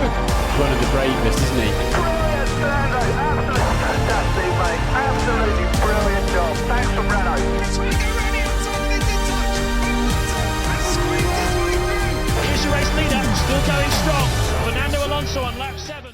One of the bravest, isn't he? Brilliant, Fernando. Absolutely fantastic, mate. Absolutely brilliant job. Thanks from Renault. It's Rico Rani outside, it's in touch. Alonso has squeezed his way through. Here's the race leader, still going strong. Fernando Alonso on lap 7.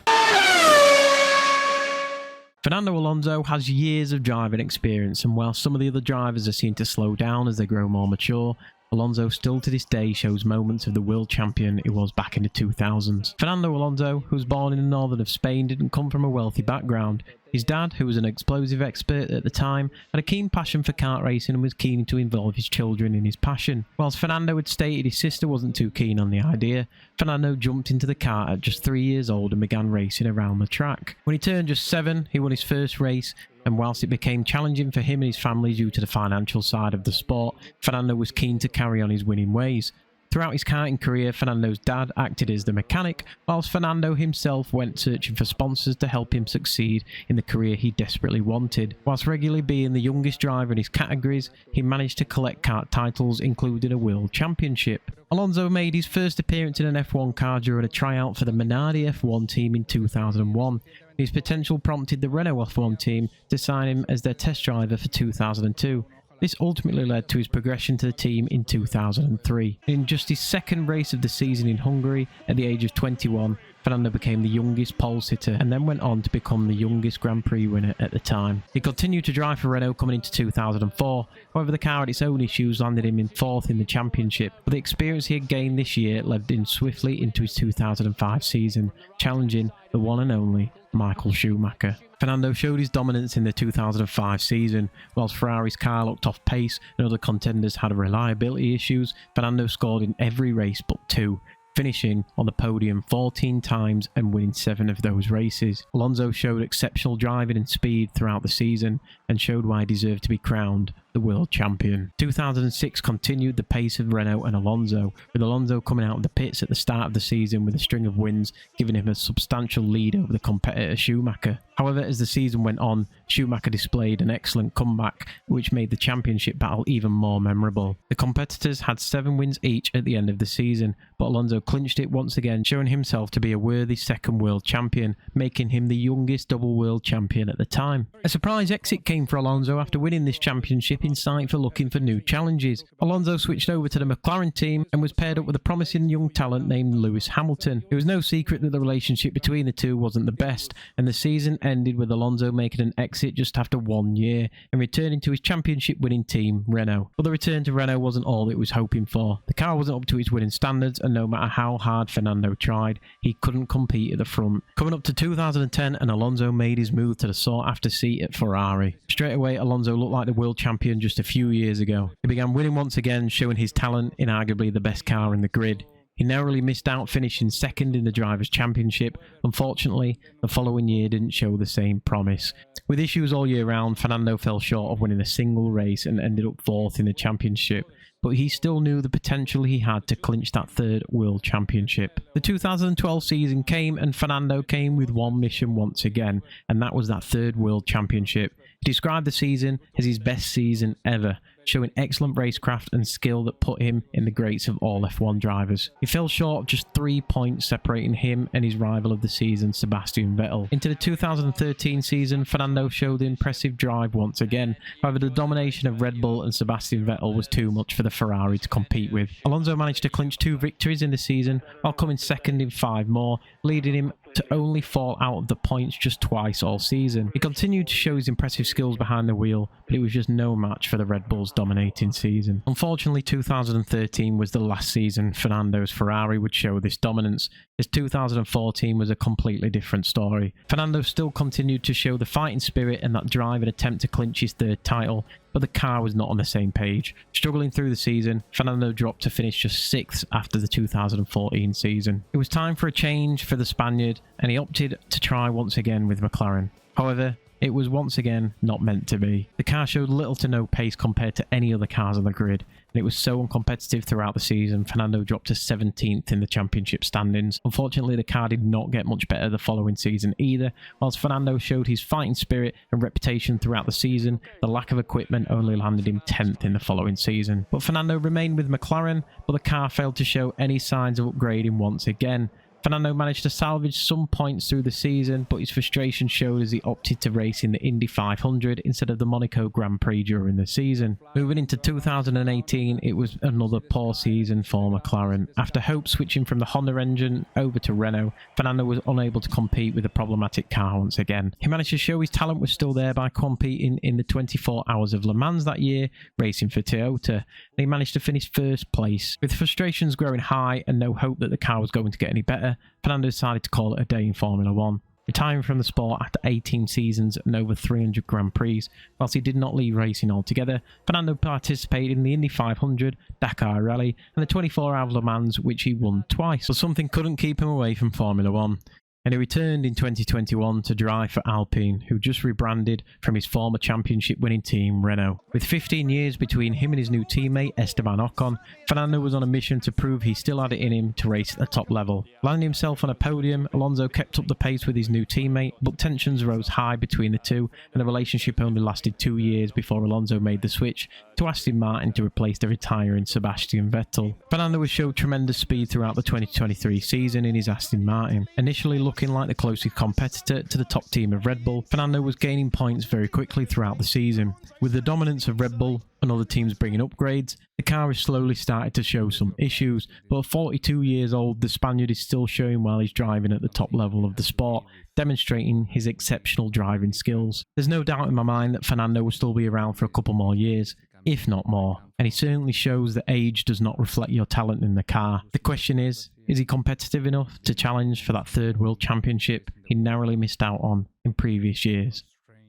Fernando Alonso has years of driving experience, and while some of the other drivers are seen to slow down as they grow more mature, Alonso still to this day shows moments of the world champion he was back in the 2000s. Fernando Alonso, who was born in the northern of Spain, didn't come from a wealthy background. His dad, who was an explosive expert at the time, had a keen passion for kart racing and was keen to involve his children in his passion. Whilst Fernando had stated his sister wasn't too keen on the idea, Fernando jumped into the kart at just 3 years old and began racing around the track. When he turned just 7, he won his first race, and whilst it became challenging for him and his family due to the financial side of the sport, Fernando was keen to carry on his winning ways. Throughout his karting career, Fernando's dad acted as the mechanic, whilst Fernando himself went searching for sponsors to help him succeed in the career he desperately wanted. Whilst regularly being the youngest driver in his categories, he managed to collect kart titles, including a World Championship. Alonso made his first appearance in an F1 car during a tryout for the Minardi F1 team in 2001. His potential prompted the Renault F1 team to sign him as their test driver for 2002. This ultimately led to his progression to the team in 2003. In just his second race of the season in Hungary, at the age of 21, Fernando became the youngest pole sitter and then went on to become the youngest Grand Prix winner at the time. He continued to drive for Renault coming into 2004, however the car had its own issues, landed him in 4th in the championship, but the experience he had gained this year led him swiftly into his 2005 season, challenging the one and only Michael Schumacher. Fernando showed his dominance in the 2005 season. Whilst Ferrari's car looked off pace and other contenders had reliability issues, Fernando scored in every race but 2, finishing on the podium 14 times and winning 7 of those races. Alonso showed exceptional driving and speed throughout the season and showed why he deserved to be crowned the world champion. 2006 continued the pace of Renault and Alonso, with Alonso coming out of the pits at the start of the season with a string of wins, giving him a substantial lead over the competitor Schumacher. However, as the season went on, Schumacher displayed an excellent comeback, which made the championship battle even more memorable. The competitors had 7 wins each at the end of the season, but Alonso clinched it once again, showing himself to be a worthy second world champion, making him the youngest double world champion at the time. A surprise exit came for Alonso after winning this championship in sight for looking for new challenges. Alonso switched over to the McLaren team and was paired up with a promising young talent named Lewis Hamilton. It was no secret that the relationship between the two wasn't the best, and the season ended with Alonso making an exit just after 1 year and returning to his championship winning team, Renault. But the return to Renault wasn't all it was hoping for. The car wasn't up to its winning standards, and no matter how hard Fernando tried, he couldn't compete at the front. Coming up to 2010, and Alonso made his move to the sought-after seat at Ferrari. Straight away, Alonso looked like the world champion just a few years ago. He began winning once again, showing his talent in arguably the best car in the grid. He narrowly missed out, finishing second in the Drivers' Championship. Unfortunately, the following year didn't show the same promise. With issues all year round, Fernando fell short of winning a single race and ended up 4th in the championship, but he still knew the potential he had to clinch that 3rd World Championship. The 2012 season came, and Fernando came with one mission once again, and that was that 3rd World Championship. He described the season as his best season ever, showing excellent racecraft and skill that put him in the greats of all F1 drivers. He fell short of just 3 points separating him and his rival of the season, Sebastian Vettel. Into the 2013 season, Fernando showed impressive drive once again. However, the domination of Red Bull and Sebastian Vettel was too much for the Ferrari to compete with. Alonso managed to clinch 2 victories in the season, while coming second in 5 more, leading him to only fall out of the points just twice all season. He continued to show his impressive skills behind the wheel, but it was just no match for the Red Bull's dominating season. Unfortunately, 2013 was the last season Fernando's Ferrari would show this dominance, as 2014 was a completely different story. Fernando still continued to show the fighting spirit and that drive and attempt to clinch his 3rd title, but the car was not on the same page. Struggling through the season, Fernando dropped to finish just 6th after the 2014 season. It was time for a change for the Spaniard, and he opted to try once again with McLaren. However, it was once again not meant to be. The car showed little to no pace compared to any other cars on the grid, and it was so uncompetitive throughout the season. Fernando dropped to 17th in the championship standings. Unfortunately, the car did not get much better the following season either. Whilst Fernando showed his fighting spirit and reputation throughout the season, the lack of equipment only landed him 10th in the following season. But Fernando remained with McLaren, but the car failed to show any signs of upgrading once again. Fernando managed to salvage some points through the season, but his frustration showed as he opted to race in the Indy 500 instead of the Monaco Grand Prix during the season. Moving into 2018, it was another poor season for McLaren. After hope switching from the Honda engine over to Renault, Fernando was unable to compete with the problematic car once again. He managed to show his talent was still there by competing in the 24 Hours of Le Mans that year, racing for Toyota, and he managed to finish first place. With frustrations growing high and no hope that the car was going to get any better, Fernando decided to call it a day in Formula 1. Retiring from the sport after 18 seasons and over 300 Grand Prix, whilst he did not leave racing altogether, Fernando participated in the Indy 500, Dakar Rally and the 24 Hours of Le Mans, which he won twice, but something couldn't keep him away from Formula 1. And he returned in 2021 to drive for Alpine, who just rebranded from his former championship-winning team Renault. With 15 years between him and his new teammate Esteban Ocon, Fernando was on a mission to prove he still had it in him to race at the top level. Landing himself on a podium, Alonso kept up the pace with his new teammate, but tensions rose high between the two, and the relationship only lasted 2 years before Alonso made the switch to Aston Martin to replace the retiring Sebastian Vettel. Fernando was showed tremendous speed throughout the 2023 season in his Aston Martin. Initially looking like the closest competitor to the top team of Red Bull, Fernando was gaining points very quickly throughout the season. With the dominance of Red Bull and other teams bringing upgrades, the car has slowly started to show some issues, but at 42 years old, the Spaniard is still showing while he's driving at the top level of the sport, demonstrating his exceptional driving skills. There's no doubt in my mind that Fernando will still be around for a couple more years, if not more, and he certainly shows that age does not reflect your talent in the car. The question is he competitive enough to challenge for that third world championship he narrowly missed out on in previous years?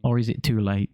Or is it too late?